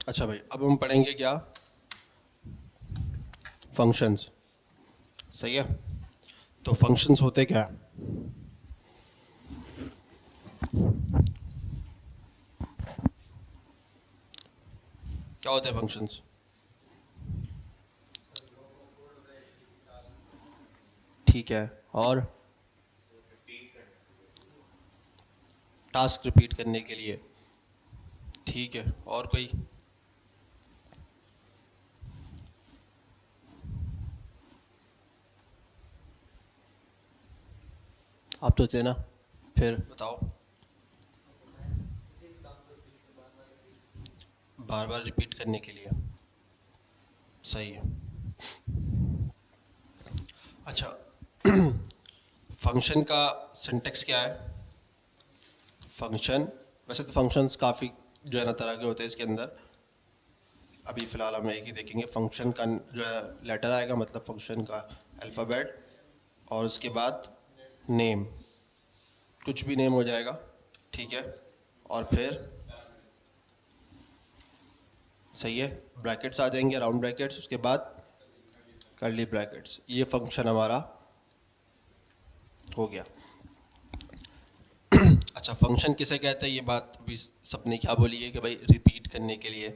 अच्छा भाई, अब हम पढ़ेंगे क्या? फंक्शंस। सही है। तो फंक्शंस होते क्या है? क्या होते हैं फंक्शंस? ठीक है। और टास्क रिपीट करने के लिए। ठीक है, और कोई? आप तो थे ना, फिर बताओ। बार बार रिपीट करने के लिए। सही है। अच्छा, फंक्शन का सिंटेक्स क्या है? फंक्शन, वैसे तो फंक्शंस काफ़ी जो है ना तरह के होते हैं इसके अंदर। अभी फ़िलहाल हम एक ही देखेंगे। फंक्शन का जो है लेटर आएगा, मतलब फंक्शन का अल्फ़ाबेट, और उसके बाद नेम, कुछ भी नेम हो जाएगा। ठीक है। और फिर सही है, ब्रैकेट्स आ जाएंगे, राउंड ब्रैकेट्स, उसके बाद कर्ली ब्रैकेट्स। ये फंक्शन हमारा हो गया। अच्छा, फंक्शन किसे कहते हैं, ये बात भी सबने क्या बोली है कि भाई रिपीट करने के लिए।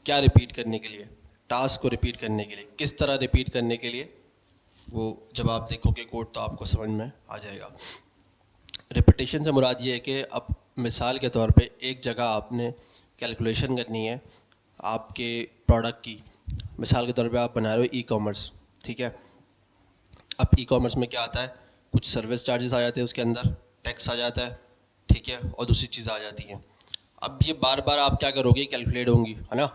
क्या रिपीट करने के लिए? टास्क को रिपीट करने के लिए। किस तरह रिपीट करने के लिए? वो जब आप देखोगे कोड तो आपको समझ में आ जाएगा। रिपीटेशन से मुराद ये है कि अब मिसाल के तौर पे एक जगह आपने कैलकुलेशन करनी है आपके प्रोडक्ट की। मिसाल के तौर पे आप बना रहे हो ई कॉमर्स। ठीक है। अब ई कॉमर्स में क्या आता है, कुछ सर्विस चार्जेस आ जाते हैं उसके अंदर, टैक्स आ जाता है। ठीक है, और दूसरी चीज़ आ जाती है। अब ये बार बार आप क्या करोगे, कैलकुलेट होंगी, है ना।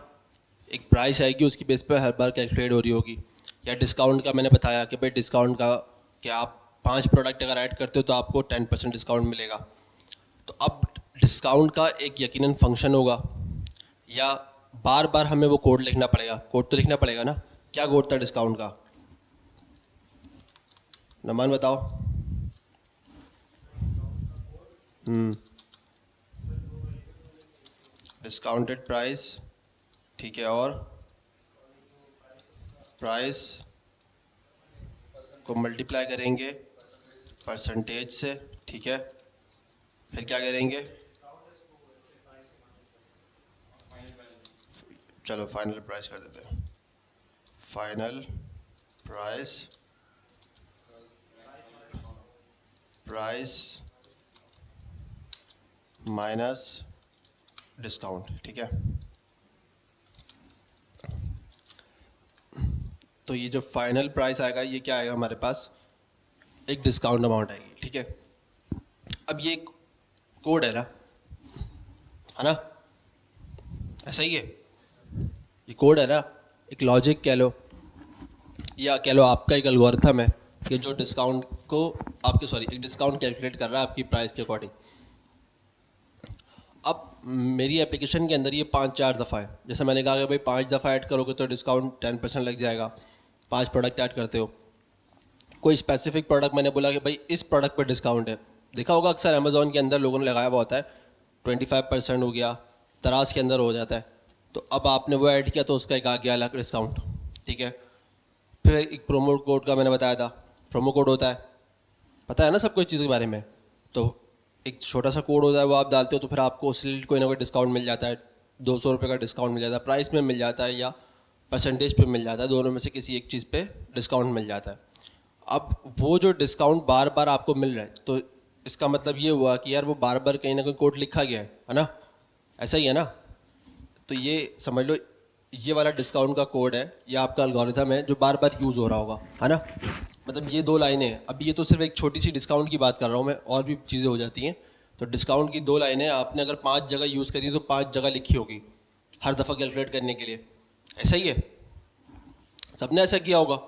एक प्राइस आएगी, उसकी बेस पे हर बार कैलकुलेट हो रही होगी। या डिस्काउंट का मैंने बताया कि भाई डिस्काउंट का, कि आप 5 प्रोडक्ट अगर ऐड करते हो तो आपको 10% डिस्काउंट मिलेगा। तो अब डिस्काउंट का एक यकीनन फंक्शन होगा, या बार बार हमें वो कोड लिखना पड़ेगा? कोड तो लिखना पड़ेगा ना। क्या कोड था डिस्काउंट का? नमान बताओ। हम्म। Discounted price. ठीक है, और प्राइस को मल्टीप्लाई करेंगे परसेंटेज से। ठीक है, फिर क्या करेंगे? चलो फाइनल प्राइस कर देते हैं। Final price, price minus discount. ठीक है। तो ये जो फाइनल प्राइस आएगा, ये क्या आएगा हमारे पास? एक डिस्काउंट अमाउंट आएगी। ठीक है। अब ये कोड है ना, ऐसा ही है। ये कोड है ना, एक लॉजिक कह लो, या कह लो आपका एक एल्गोरिथम है कि जो डिस्काउंट को आपके, सॉरी, एक डिस्काउंट कैलकुलेट कर रहा है आपकी प्राइस के अकॉर्डिंग। अब मेरी एप्लीकेशन के अंदर ये 5-4 दफ़ा है। जैसे मैंने कहा कि भाई 5 दफ़ा ऐड करोगे तो डिस्काउंट 10% लग जाएगा। 5 प्रोडक्ट ऐड करते हो, कोई स्पेसिफिक प्रोडक्ट मैंने बोला कि भाई इस प्रोडक्ट पर डिस्काउंट है। देखा होगा अक्सर अमेजोन के अंदर लोगों ने लगाया हुआ होता है, 25% हो गया, तराज के अंदर हो जाता है। तो अब आपने वो ऐड किया तो उसका एक आ गया अलग डिस्काउंट। ठीक है। फिर एक प्रोमो कोड का मैंने बताया था, प्रोमो कोड होता है, पता है ना सबको इस चीज़ के बारे में। तो एक छोटा सा कोड होता है, वो आप डालते हो तो फिर आपको उससे रिलेटेड कोई ना कोई डिस्काउंट मिल जाता है। 200 रुपये का डिस्काउंट मिल जाता है, प्राइस में मिल जाता है, या परसेंटेज पे मिल जाता है, दोनों में से किसी एक चीज़ पे डिस्काउंट मिल जाता है। अब वो जो डिस्काउंट बार बार आपको मिल रहा है, तो इसका मतलब ये हुआ कि यार वो बार बार कहीं ना कहीं कोड लिखा गया है ना। ऐसा ही है ना। तो ये समझ लो, ये वाला डिस्काउंट का कोड है, ये आपका एल्गोरिथम है जो बार बार यूज़ हो रहा होगा, है ना। मतलब ये 2 लाइनें हैं। अब ये तो सिर्फ एक छोटी सी डिस्काउंट की बात कर रहा हूँ मैं, और भी चीज़ें हो जाती हैं। तो डिस्काउंट की 2 लाइनें आपने अगर 5 जगह यूज़ करी तो 5 जगह लिखी होगी हर दफ़ा कैलकुलेट करने के लिए। ऐसा ही है, सबने ऐसा किया होगा।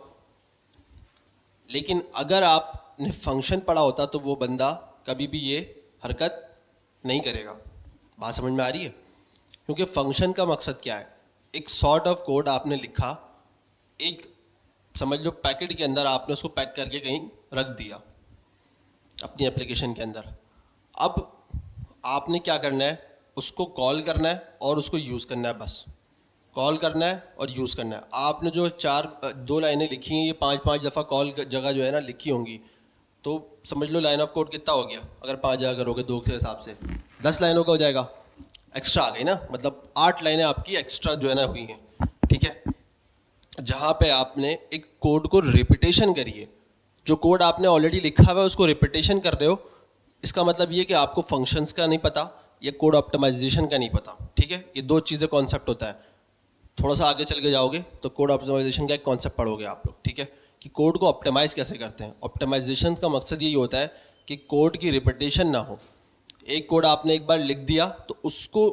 लेकिन अगर आपने फंक्शन पढ़ा होता तो वो बंदा कभी भी ये हरकत नहीं करेगा। बात समझ में आ रही है? क्योंकि फंक्शन का मकसद क्या है, एक सॉर्ट ऑफ कोड आपने लिखा, एक समझ लो पैकेट के अंदर आपने उसको पैक करके कहीं रख दिया अपनी एप्लीकेशन के अंदर। अब आपने क्या करना है, उसको कॉल करना है और उसको यूज़ करना है, बस। कॉल करना है और यूज़ करना है। आपने जो दो लाइनें लिखी हैं, ये 5-5 दफ़ा कॉल जगह जो है ना लिखी होंगी, तो समझ लो लाइन ऑफ कोड कितना हो गया। अगर 5 जगह करोगे 2 के हिसाब से 10 लाइनों का हो जाएगा। एक्स्ट्रा आ गई ना, मतलब 8 लाइनें आपकी एक्स्ट्रा जो है ना हुई हैं, ठीक है। जहाँ पे आपने एक कोड को रिपीटेशन करी है, जो कोड आपने ऑलरेडी लिखा हुआ है उसको रिपीटेशन कर रहे हो, इसका मतलब ये कि आपको फंक्शंस का नहीं पता या कोड ऑप्टिमाइजेशन का नहीं पता, ठीक है। ये दो चीज़ें कॉन्सेप्ट होता है। थोड़ा सा आगे चल के जाओगे तो कोड ऑप्टिमाइजेशन का एक कॉन्सेप्ट पढ़ोगे आप लोग, ठीक है, कि कोड को ऑप्टिमाइज कैसे करते हैं। ऑप्टिमाइजेशन का मकसद यही होता है कि कोड की रिपीटेशन ना हो। एक कोड आपने एक बार लिख दिया तो उसको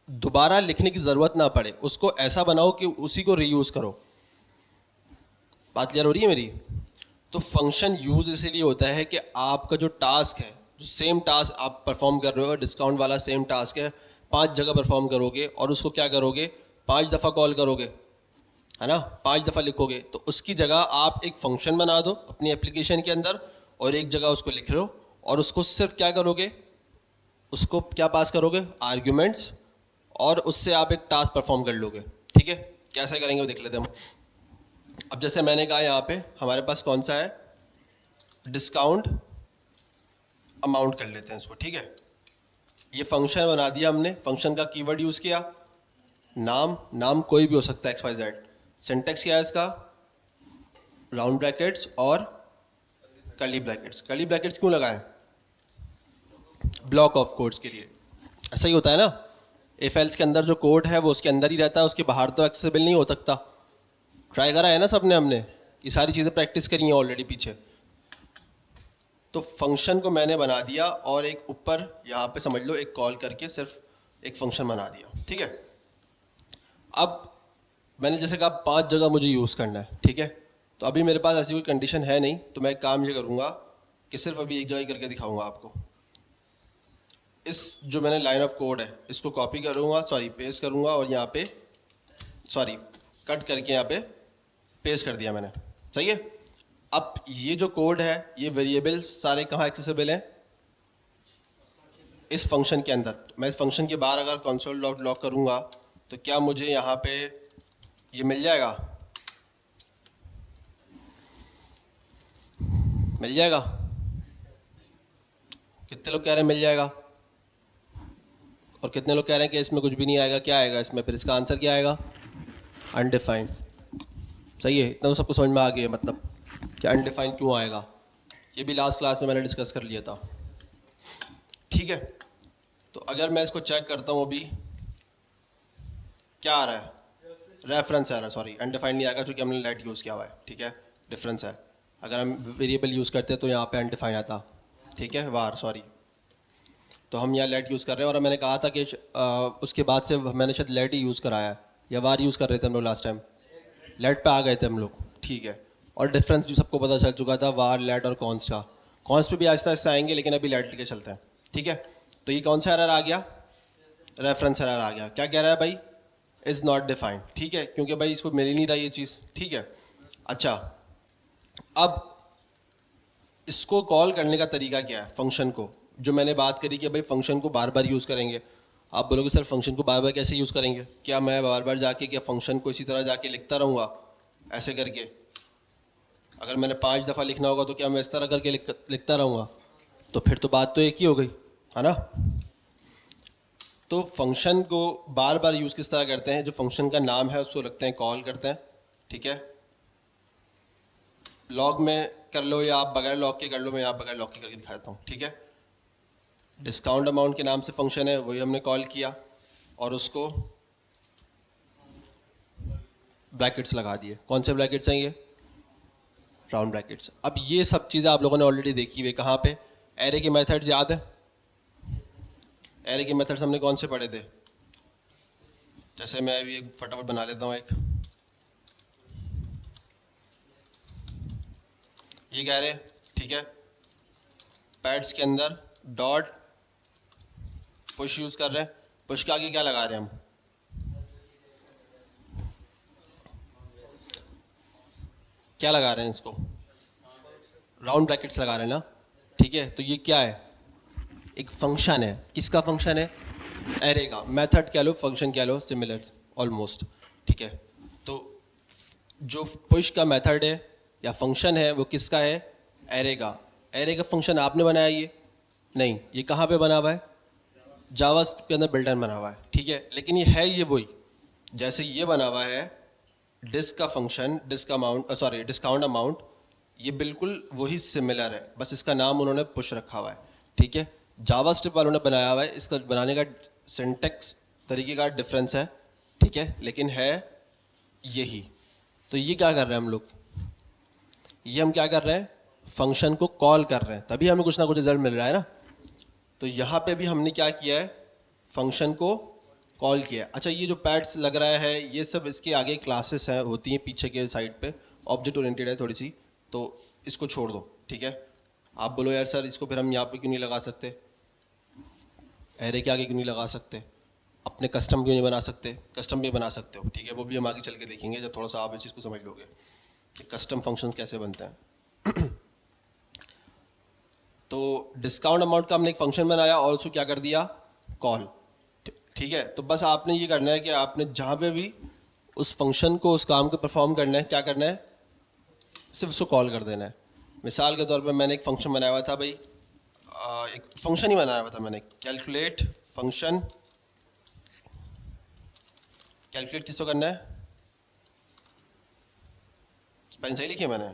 दोबारा लिखने की ज़रूरत ना पड़े, उसको ऐसा बनाओ कि उसी को रीयूज़ करो। बात क्लियर हो रही है मेरी? तो फंक्शन यूज़ इसीलिए होता है कि आपका जो टास्क है, जो सेम टास्क आप परफॉर्म कर रहे हो, डिस्काउंट वाला सेम टास्क है, 5 जगह परफॉर्म करोगे और उसको क्या करोगे, 5 दफ़ा कॉल करोगे, है ना, 5 दफ़ा लिखोगे, तो उसकी जगह आप एक फंक्शन बना दो अपनी एप्लीकेशन के अंदर और एक जगह उसको लिख लो और उसको सिर्फ क्या करोगे, उसको क्या पास करोगे, आर्ग्यूमेंट्स, और उससे आप एक टास्क परफॉर्म कर लोगे, ठीक है। कैसे करेंगे वो देख लेते हैं हम। अब जैसे मैंने कहा यहाँ पे हमारे पास कौन सा है, डिस्काउंट अमाउंट कर लेते हैं इसको, ठीक है। ये फंक्शन बना दिया हमने, फंक्शन का कीवर्ड यूज़ किया, नाम कोई भी हो सकता है XYZ। सिंटेक्स क्या है इसका, राउंड ब्रैकेट्स और कर्ली ब्रैकेट्स। कर्ली ब्रैकेट्स क्यों लगाएं, ब्लॉक ऑफ कोड्स के लिए। ऐसा ही होता है ना, इफ एल्स के अंदर जो कोड है वो उसके अंदर ही रहता है, उसके बाहर तो एक्सेसिबल नहीं हो सकता। ट्राई करा है ना सबने, हमने ये सारी चीज़ें प्रैक्टिस करी हैं ऑलरेडी पीछे। तो फंक्शन को मैंने बना दिया और एक ऊपर यहाँ पे समझ लो एक कॉल करके सिर्फ एक फंक्शन बना दिया, ठीक है। अब मैंने जैसे कहा 5 जगह मुझे यूज़ करना है, ठीक है। तो अभी मेरे पास ऐसी कोई कंडीशन है नहीं, तो मैं एक काम ये करूँगा कि सिर्फ अभी एक जगह करके दिखाऊँगा आपको। इस जो मैंने लाइन ऑफ कोड है इसको कॉपी करूँगा, सॉरी पेस्ट करूँगा, और यहाँ पे सॉरी कट करके यहाँ पे पेस्ट कर दिया मैंने, सही है। अब ये जो कोड है, ये वेरिएबल्स सारे कहाँ एक्सेसिबल हैं, इस फंक्शन के अंदर। मैं इस फंक्शन के बाहर अगर कंसोल लॉग करूँगा तो क्या मुझे यहाँ पे ये मिल जाएगा, मिल जाएगा। कितने लोग कह रहे हैं मिल जाएगा, और कितने लोग कह रहे हैं कि इसमें कुछ भी नहीं आएगा। क्या आएगा इसमें, फिर इसका आंसर क्या आएगा, अनडिफाइंड। सही है, इतना तो सबको समझ में आ गया, मतलब कि अनडिफाइंड क्यों आएगा, ये भी लास्ट क्लास में मैंने डिस्कस कर लिया था, ठीक है। तो अगर मैं इसको चेक करता हूँ अभी क्या आ रहा है, रेफरेंस आ रहा है, सॉरी अनडिफाइंड नहीं आएगा क्योंकि हमने लेट यूज़ किया हुआ है, ठीक है, डिफरेंस है। अगर हम वेरिएबल यूज़ करते तो यहाँ पे अनडिफाइंड आता, ठीक है, वार सॉरी। तो हम यहाँ लेट यूज़ कर रहे हैं, और मैंने कहा था कि उसके बाद से मैंने शायद लेट ही यूज़ कराया है, या वार यूज़ कर रहे थे हम लोग लास्ट टाइम, लेट पे आ गए थे हम लोग, ठीक है। और डिफरेंस भी सबको पता चल चुका था वार, लेट और कॉन्स का। कॉन्स पे भी आहिस्ता आहिस्ता आएंगे, लेकिन अभी लेट लेके चलते हैं, ठीक है। तो ये कौन सा एरर आ गया, रेफरेंस एरर आ गया। क्या कह रहा है भाई, इज़ नॉट डिफाइंड, ठीक है, क्योंकि भाई इसको मिल ही नहीं रहा ये चीज़, ठीक है। अच्छा, अब इसको कॉल करने का तरीका क्या है, फंक्शन को, जो मैंने बात करी कि भाई फंक्शन को बार बार यूज़ करेंगे। आप बोलोगे सर फंक्शन को बार बार कैसे यूज़ करेंगे, क्या मैं बार बार जाके क्या फंक्शन को इसी तरह जाके लिखता रहूँगा ऐसे करके। अगर मैंने 5 दफ़ा लिखना होगा तो क्या मैं इस तरह करके लिखता रहूँगा, तो फिर तो बात तो एक ही हो गई, है ना। तो फंक्शन को बार बार यूज़ किस तरह करते हैं, जो फंक्शन का नाम है उसको रखते हैं, कॉल करते हैं, ठीक है। लॉग में कर लो या आप बगैर लॉग के कर लो, मैं आप बगैर लॉग के करके दिखाता हूँ, ठीक है। डिस्काउंट अमाउंट के नाम से फंक्शन है, वही हमने कॉल किया और उसको ब्रैकेट्स लगा दिए। कौन से ब्रैकेट्स हैं ये, राउंड ब्रैकेट्स। अब ये सब चीज़ें आप लोगों ने ऑलरेडी देखी हुई, कहाँ पे, एरे के मेथड्स याद है, एरे के मेथड्स हमने कौन से पढ़े थे। जैसे मैं अभी एक फटाफट बना लेता हूँ, एक ये कह रहे, ठीक है, पैड्स के अंदर डॉट पुश यूज़ कर रहे हैं, पुश के आगे क्या लगा रहे हैं हम, क्या लगा रहे हैं इसको, राउंड ब्रैकेट्स लगा रहे हैं ना, ठीक है। तो ये क्या है, एक फंक्शन है, किसका फंक्शन है, एरे का। मेथड कह लो, फंक्शन कह लो, सिमिलर, ऑलमोस्ट, ठीक है। तो जो पुश का मेथड है या फंक्शन है वो किसका है? एरे का। एरे का फंक्शन आपने बनाया ये? नहीं, ये कहाँ पे बना हुआ है? जावा के अंदर बिल्ट इन बना हुआ है, ठीक है। लेकिन ये है ये वही, जैसे ये बना हुआ है डिस्क का function, disc amount, sorry discount amount, ये बिल्कुल वही सिमिलर है, बस इसका नाम उन्होंने पुश रखा हुआ है, ठीक है। जावा स्क्रिप्ट वालों ने बनाया हुआ है, इसका बनाने का सिंटेक्स तरीके का डिफरेंस है, ठीक है, लेकिन है यही। तो ये क्या कर रहे हैं हम लोग? ये हम क्या कर रहे हैं? फंक्शन को कॉल कर रहे हैं, तभी हमें कुछ ना कुछ रिजल्ट मिल रहा है ना। तो यहाँ पे भी हमने क्या किया है? फंक्शन को कॉल किया है। अच्छा, ये जो पैड्स लग रहा है ये सब इसके आगे क्लासेस हैं, होती हैं पीछे के साइड पे, ऑब्जेक्ट ओरिएंटेड है थोड़ी सी, तो इसको छोड़ दो, ठीक है। आप बोलो यार सर इसको फिर हम यहाँ पे क्यों नहीं लगा सकते, एरे के आगे क्यों नहीं लगा सकते, अपने कस्टम क्यों नहीं बना सकते? कस्टम भी बना सकते हो, ठीक है, वो भी हम आगे चल के देखेंगे जब थोड़ा सा आप इस चीज़ को समझ लोगे कि कस्टम फंक्शंस कैसे बनते हैं। तो डिस्काउंट अमाउंट का हमने एक फंक्शन बनाया और उसको क्या कर दिया? कॉल, ठीक है। तो बस आपने ये करना है कि आपने जहाँ पे भी उस फंक्शन को, उस काम को परफॉर्म करना है, क्या करना है? सिर्फ उसको कॉल कर देना है। मिसाल के तौर पे मैंने एक फंक्शन बनाया हुआ था भाई, एक फंक्शन ही बनाया हुआ था मैंने, कैलकुलेट फंक्शन। कैलकुलेट किसको करना है? स्पेलिंग सही लिखी है मैंने?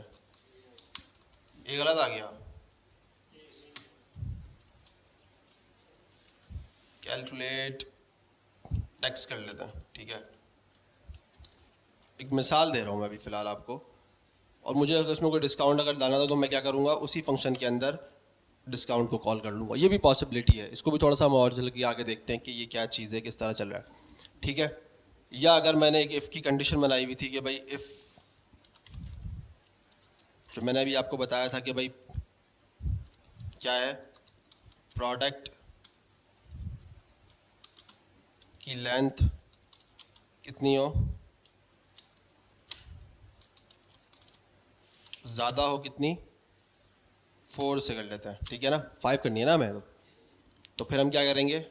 ये गलत आ गया। कैलकुलेट टेक्स्ट कर लेते हैं, ठीक है। एक मिसाल दे रहा हूँ मैं अभी फ़िलहाल आपको, और मुझे अगर उसमें कोई डिस्काउंट अगर डालना था तो मैं क्या करूँगा? उसी फंक्शन के अंदर डिस्काउंट को कॉल कर लूँगा। ये भी पॉसिबिलिटी है, इसको भी थोड़ा सा हम और चल के आगे देखते हैं कि ये क्या चीज़ है, किस तरह चल रहा है, ठीक है। या अगर मैंने एक इफ़ की कंडीशन बनाई हुई थी कि भाई इफ़, जो मैंने अभी आपको बताया था कि भाई क्या है, प्रोडक्ट की लेंथ कितनी हो, ज़्यादा हो कितनी, 4 से कर लेते हैं, ठीक है ना, 5 करनी है ना हमें। तो फिर हम क्या करेंगे?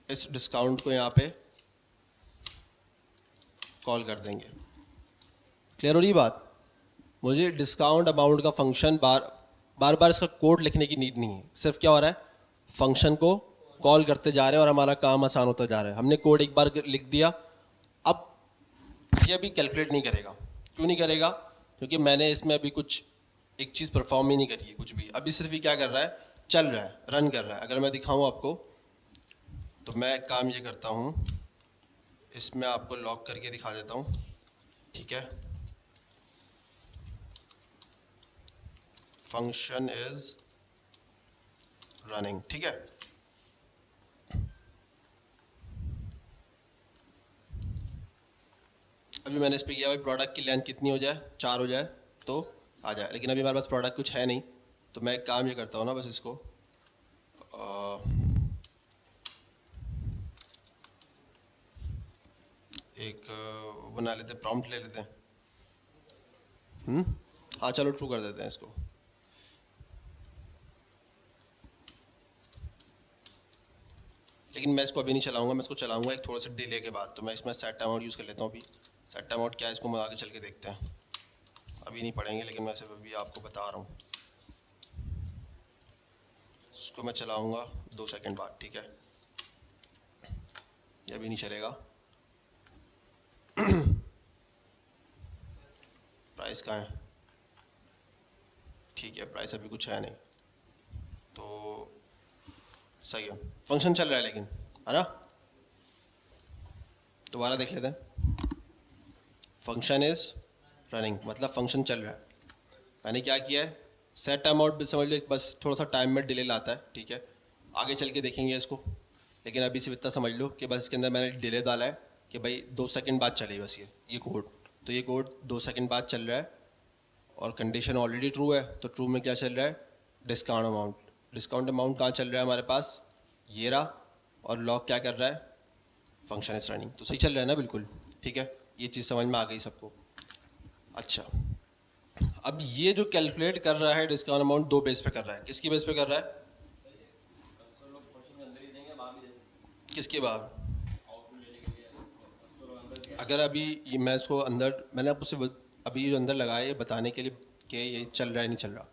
इस डिस्काउंट को यहाँ पे कॉल कर देंगे। क्लियर हो रही बात? मुझे डिस्काउंट अमाउंट का फंक्शन बार बार इसका कोड लिखने की नीड नहीं है, सिर्फ क्या हो रहा है? फंक्शन को कॉल करते जा रहे हैं और हमारा काम आसान होता जा रहा है। हमने कोड एक बार लिख दिया, अब ये अभी कैलकुलेट नहीं करेगा। क्यों नहीं करेगा? क्योंकि मैंने इसमें अभी कुछ एक चीज़ परफॉर्म ही नहीं करी है कुछ भी, अभी सिर्फ ये क्या कर रहा है? चल रहा है, रन कर रहा है। अगर मैं दिखाऊं आपको तो मैं एक काम ये करता हूँ, इसमें आपको लॉक करके दिखा देता हूँ, ठीक है। फंक्शन इज रनिंग, ठीक है। अभी मैंने इस पे किया भाई प्रोडक्ट की लेंथ कितनी हो जाए, 4 हो जाए तो आ जाए, लेकिन अभी हमारे पास प्रोडक्ट कुछ है नहीं, तो मैं एक काम ये करता हूँ ना, बस इसको एक बना लेते हैं, प्रॉम्प्ट ले लेते हैं। हाँ चलो ट्रू कर देते हैं इसको। लेकिन मैं इसको अभी नहीं चलाऊंगा, मैं इसको चलाऊंगा एक थोड़ा सा डिले के बाद। तो मैं इसमें सेट टाइम आउट यूज़ कर लेता हूँ अभी। सेट टाइम आउट क्या है इसको हम आगे चल के देखते हैं, अभी नहीं पढ़ेंगे, लेकिन मैं सिर्फ अभी आपको बता रहा हूँ। इसको मैं चलाऊंगा 2 सेकंड बाद, ठीक है। ये अभी नहीं चलेगा। प्राइस कहाँ है? ठीक है, प्राइस अभी कुछ है नहीं, तो सही है, फंक्शन चल रहा है लेकिन, है ना। दोबारा देख लेते हैं। फंक्शन इज रनिंग, मतलब फंक्शन चल रहा है। मैंने क्या किया है? सेट टाइम आउट समझ लो, बस थोड़ा सा टाइम में डिले लाता है, ठीक है। आगे चल के देखेंगे इसको, लेकिन अभी सिर्फ इतना समझ लो कि बस इसके अंदर मैंने डिले डाला है कि भाई 2 सेकंड बाद चले बस ये कोड। तो ये कोड 2 सेकंड बाद चल रहा है और कंडीशन ऑलरेडी ट्रू है, तो ट्रू में क्या चल रहा है? Discount amount. डिस्काउंट अमाउंट कहाँ चल रहा है हमारे पास? ये रहा। और लॉग क्या कर रहा है? Function is running. तो सही चल रहा है ना बिल्कुल, ठीक है। ये चीज़ समझ में आ गई सबको? अच्छा, अब ये जो कैलकुलेट कर रहा है डिस्काउंट अमाउंट 2 बेस पे कर रहा है। किसकी बेस पे कर रहा है? किसके बाहर? अगर अभी ये मैं इसको अंदर मैंने आपको सिर्फ अभी जो अंदर लगाया ये बताने के लिए कि ये चल रहा है नहीं चल रहा,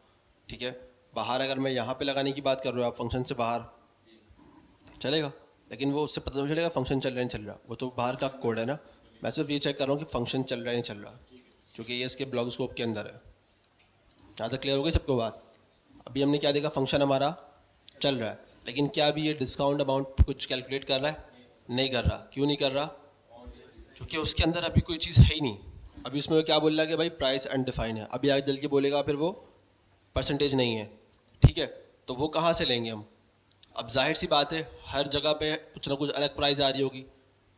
ठीक है। बाहर अगर मैं यहाँ पे लगाने की बात कर रहा हूँ आप फंक्शन से बाहर चलेगा, लेकिन वो उससे पता तो चलेगा फंक्शन चल रहा है नहीं चल रहा, वो तो बाहर का कोड है ना। मैं सिर्फ ये चेक कर रहा हूँ कि फंक्शन चल रहा है नहीं चल रहा, क्योंकि ये इसके ब्लॉग स्कोप के अंदर है। यहाँ तक क्लियर हो गई सबको बात। अभी हमने क्या देखा, फंक्शन हमारा चल रहा है, लेकिन क्या अभी ये डिस्काउंट अमाउंट कुछ कैलकुलेट कर रहा है? नहीं कर रहा। क्यों नहीं कर रहा? क्योंकि उसके अंदर अभी कोई चीज़ है ही नहीं। अभी उसमें वो क्या बोल रहा है कि भाई प्राइस अनडिफाइन है, अभी आगे चल के बोलेगा फिर वो परसेंटेज नहीं है, ठीक है। तो वो कहाँ से लेंगे हम? अब जाहिर सी बात है हर जगह पे कुछ ना कुछ अलग प्राइस आ रही होगी।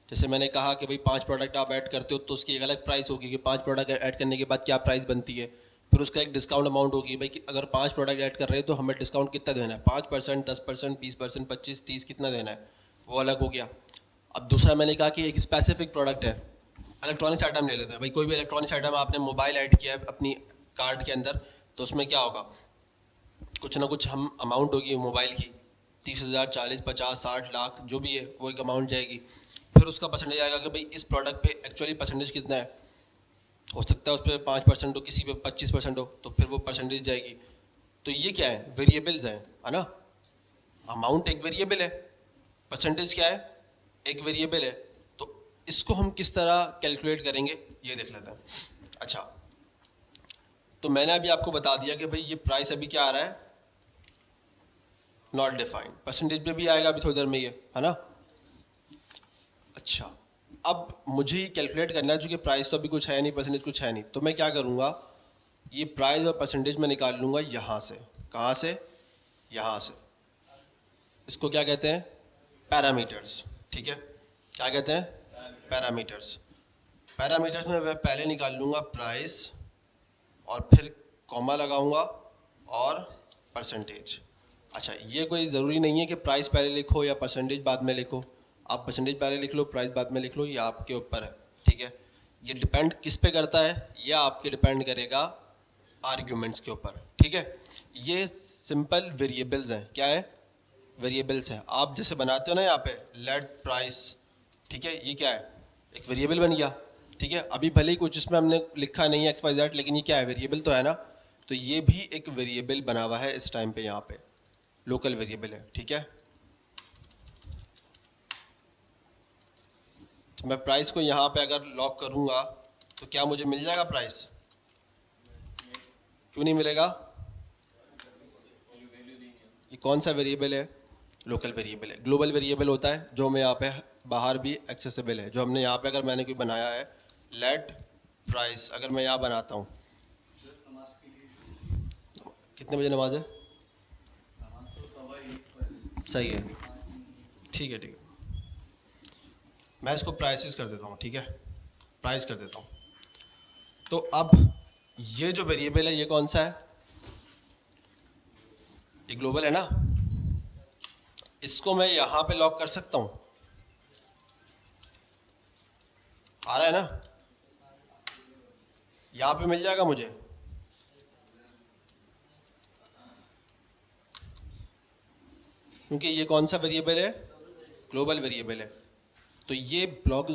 जैसे मैंने कहा कि भाई 5 प्रोडक्ट आप ऐड करते हो तो उसकी एक अलग प्राइस होगी कि 5 प्रोडक्ट ऐड करने के बाद क्या प्राइस बनती है। फिर उसका एक डिस्काउंट अमाउंट होगी भाई कि अगर 5 प्रोडक्ट ऐड कर रहे हैं तो हमें डिस्काउंट कितना देना है, 5%, 10%, 20%, 25, 30 कितना देना है, वो अलग हो गया। अब दूसरा मैंने कहा कि एक स्पेसिफिक प्रोडक्ट है, इलेक्ट्रॉनिक्स आइटम ले लेते हैं भाई, कोई भी इलेक्ट्रॉनिक्स आइटम आपने मोबाइल ऐड किया है अपनी कार्ड के अंदर, तो उसमें क्या होगा, कुछ ना कुछ हम अमाउंट होगी मोबाइल की, 30,000, 40, 50, 60 लाख जो भी है वो एक अमाउंट जाएगी। फिर उसका परसेंटेज आएगा कि भाई इस प्रोडक्ट पे एक्चुअली परसेंटेज कितना है, हो सकता है उस पर 5% हो, किसी पे 25% हो, तो फिर वो परसेंटेज जाएगी। तो ये क्या है, वेरिएबल्स हैं, है ना। अमाउंट एक वेरिएबल है, परसेंटेज क्या है, एक वेरिएबल है। तो इसको हम किस तरह कैलकुलेट करेंगे ये देख लेते हैं। अच्छा, तो मैंने अभी आपको बता दिया कि भाई ये प्राइस अभी क्या आ रहा है, नॉट डिफाइंड, परसेंटेज पे भी आएगा अभी थोड़ी देर में ये, है ना। अच्छा, अब मुझे ये कैलकुलेट करना है, चूँकि प्राइस तो अभी कुछ है नहीं, परसेंटेज कुछ है नहीं, तो मैं क्या करूँगा, ये प्राइस और परसेंटेज मैं निकाल लूँगा यहाँ से। कहाँ से? यहाँ से। इसको क्या कहते हैं, पैरामीटर्स, ठीक है। क्या कहते हैं, पैरामीटर्स। पैरामीटर्स में मैं पहले निकाल लूँगा प्राइस और फिर कॉमा लगाऊंगा और परसेंटेज। अच्छा, ये कोई ज़रूरी नहीं है कि प्राइस पहले लिखो या परसेंटेज बाद में लिखो, आप परसेंटेज पहले लिख लो प्राइस बाद में लिख लो, ये आपके ऊपर है, ठीक है। ये डिपेंड किस पे करता है, ये आपके डिपेंड करेगा आर्ग्यूमेंट्स के ऊपर, ठीक है। ये सिंपल वेरिएबल्स हैं, क्या है, वेरिएबल्स हैं। आप जैसे बनाते हो ना यहाँ पे लेट प्राइस, ठीक है, ये क्या है, एक वेरिएबल बन गया, ठीक है। अभी भले ही कुछ इसमें हमने लिखा नहीं है XYZ, लेकिन ये क्या है, वेरिएबल तो है ना। तो ये भी एक वेरिएबल बना हुआ है इस टाइम पे, यहाँ पे लोकल वेरिएबल है, ठीक है। तो मैं प्राइस को यहाँ पे अगर लॉक करूँगा तो क्या मुझे मिल जाएगा प्राइस? क्यों नहीं मिलेगा? ये कौन सा वेरिएबल है, लोकल वेरिएबल है। ग्लोबल वेरिएबल होता है जो हमें यहाँ पे बाहर भी एक्सेसिबल है, जो हमने यहाँ पे अगर मैंने कोई बनाया है लेट प्राइस, अगर मैं यहाँ बनाता हूँ, कितने बजे नमाज है, सही है, ठीक है, ठीक है। मैं इसको प्राइसेस कर देता हूँ, ठीक है, प्राइस कर देता हूँ। तो अब ये जो वेरिएबल है ये कौन सा है, ये ग्लोबल है ना। इसको मैं यहाँ पे लॉक कर सकता हूँ, आ रहा है ना, यहाँ पे मिल जाएगा मुझे। क्योंकि ये कौन सा वेरिएबल है, ग्लोबल वेरिएबल है, तो ये ब्लॉक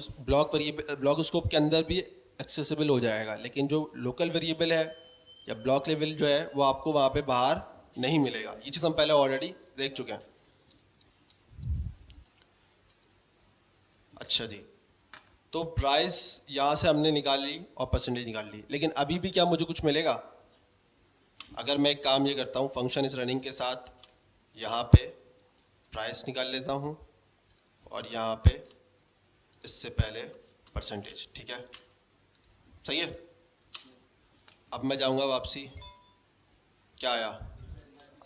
स्कोप के अंदर भी एक्सेसिबल हो जाएगा। लेकिन जो लोकल वेरिएबल है या ब्लॉक लेवल जो है वो आपको वहाँ पे बाहर नहीं मिलेगा। ये चीज़ हम पहले ऑलरेडी देख चुके हैं। अच्छा जी, तो प्राइस यहाँ से हमने निकाल ली और परसेंटेज निकाल ली, लेकिन अभी भी क्या मुझे कुछ मिलेगा? अगर मैं एक काम ये करता हूँ, फंक्शन इस रनिंग के साथ यहाँ पे प्राइस निकाल लेता हूँ और यहाँ पे इससे पहले परसेंटेज, ठीक है, सही है। अब मैं जाऊँगा वापसी, क्या आया,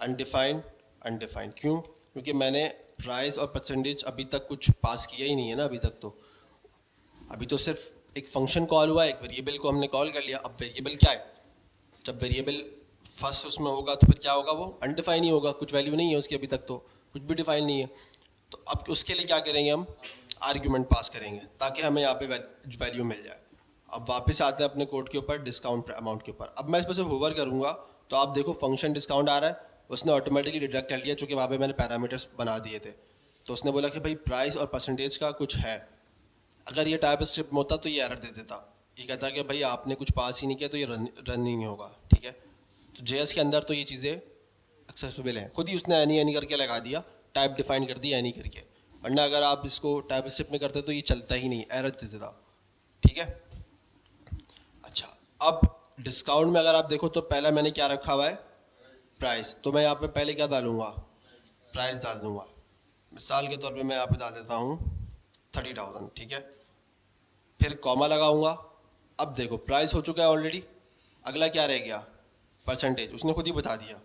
अनडिफाइंड, अनडिफाइंड। क्यों? क्योंकि मैंने प्राइस और परसेंटेज अभी तक कुछ पास किया ही नहीं है ना अभी तक। तो अभी तो सिर्फ एक फंक्शन कॉल हुआ, एक वेरिएबल को हमने कॉल कर लिया। अब वेरिएबल क्या है, जब वेरिएबल फर्स्ट उसमें होगा तो फिर क्या होगा, वो अनडिफाइन ही होगा, कुछ वैल्यू नहीं है उसकी, अभी तक तो कुछ भी डिफाइन नहीं है। तो अब उसके लिए क्या करेंगे, हम आर्ग्यूमेंट पास करेंगे ताकि हमें यहाँ पे वैल्यू मिल जाए। अब वापस आते हैं अपने कोड के ऊपर, डिस्काउंट अमाउंट के ऊपर। अब मैं इस पर सिर्फ होवर करूँगा तो आप देखो फंक्शन डिस्काउंट आ रहा है, उसने ऑटोमेटिकली डिडक्ट कर लिया, चूँकि वहाँ पे मैंने पैरामीटर्स बना दिए थे। तो उसने बोला कि भाई प्राइस और परसेंटेज का कुछ है, अगर ये टाइप स्क्रिप्ट में होता तो ये एरर दे देता, ये कहता कि भाई आपने कुछ पास ही नहीं किया तो ये रन ही नहीं होगा, ठीक है। तो JS के अंदर तो ये चीज़ें एक्सेसिबल हैं, खुद ही उसने एनी करके लगा दिया, टाइप डिफाइन कर दिया एनी करके, वरना अगर आप इसको टाइप स्क्रिप्ट में करते तो ये चलता ही नहीं, एरर दे देता, ठीक है। अच्छा, अब डिस्काउंट में अगर आप देखो तो पहला मैंने क्या रखा हुआ है, प्राइस, तो मैं यहाँ पे पहले क्या डालूंगा, प्राइस डाल दूंगा। मिसाल के तौर पे मैं यहाँ पे डाल देता हूँ 30,000, ठीक है। फिर कॉमा लगाऊंगा। अब देखो प्राइस हो चुका है ऑलरेडी, अगला क्या रह गया, परसेंटेज, उसने खुद ही बता दिया।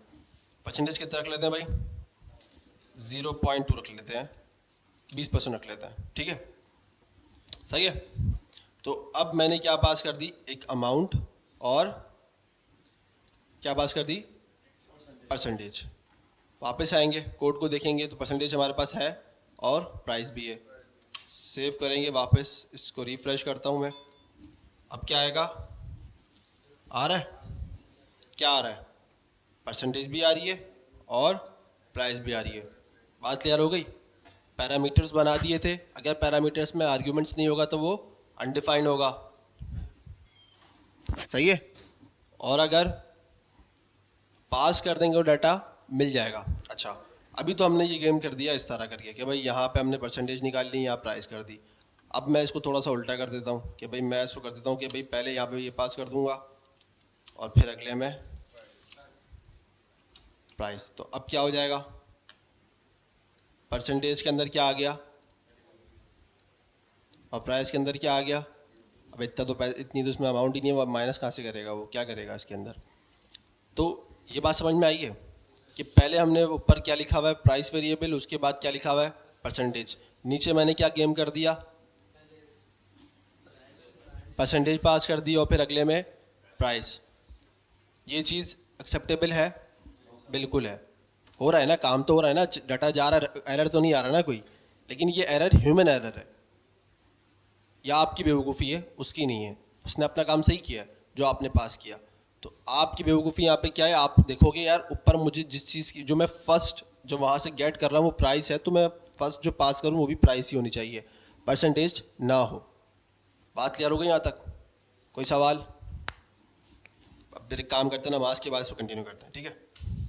परसेंटेज कितना रख लेते हैं भाई, 0.2 रख लेते हैं, 20% रख लेते हैं, ठीक है, सही है। तो अब मैंने क्या पास कर दी, एक अमाउंट, और क्या पास कर दी, परसेंटेज। वापस आएंगे, कोड को देखेंगे तो परसेंटेज हमारे पास है और प्राइस भी है। सेव करेंगे, वापस इसको रिफ्रेश करता हूँ मैं। अब क्या आएगा, आ रहा है, क्या आ रहा है, परसेंटेज भी आ रही है और प्राइस भी आ रही है। बात क्लियर हो गई। पैरामीटर्स बना दिए थे, अगर पैरामीटर्स में आर्ग्यूमेंट्स नहीं होगा तो वो अनडिफाइंड होगा, सही है। और अगर पास कर देंगे वो डाटा मिल जाएगा। अच्छा, अभी तो हमने ये गेम कर दिया इस तरह करके कि भाई यहाँ पे हमने परसेंटेज निकाल ली, यहाँ प्राइस कर दी। अब मैं इसको थोड़ा सा उल्टा कर देता हूँ कि भाई मैं इसको कर देता हूँ कि भाई पहले यहाँ पे ये पास कर दूंगा और फिर अगले में प्राइस। तो अब क्या हो जाएगा, परसेंटेज के अंदर क्या आ गया और प्राइस के अंदर क्या आ गया। अब इतना तो इतनी तो इसमें अमाउंट ही नहीं है, वो माइनस कहाँ से करेगा, वो क्या करेगा इसके अंदर। तो ये बात समझ में आई है कि पहले हमने ऊपर क्या लिखा हुआ है, प्राइस वेरिएबल, उसके बाद क्या लिखा हुआ है, परसेंटेज। नीचे मैंने क्या गेम कर दिया, परसेंटेज पास कर दी और फिर अगले में प्राइस। ये चीज़ एक्सेप्टेबल है, बिल्कुल है, हो रहा है ना, काम तो हो रहा है ना, डाटा जा रहा है, एरर तो नहीं आ रहा ना कोई। लेकिन ये एरर ह्यूमन एरर है, या आपकी बेवकूफ़ी है, उसकी नहीं है। उसने अपना काम सही किया है जो आपने पास किया। तो आपकी बेवकूफ़ी यहाँ पे क्या है, आप देखोगे यार ऊपर मुझे जिस चीज़ की जो मैं फर्स्ट जो वहाँ से गेट कर रहा हूँ वो प्राइस है, तो मैं फर्स्ट जो पास करूँ वो भी प्राइस ही होनी चाहिए, परसेंटेज ना हो। बात क्लियर हो गई यहाँ तक, कोई सवाल। अब फिर एक काम करते हैं, नमाज के बाद इसको कंटिन्यू करते हैं, ठीक है।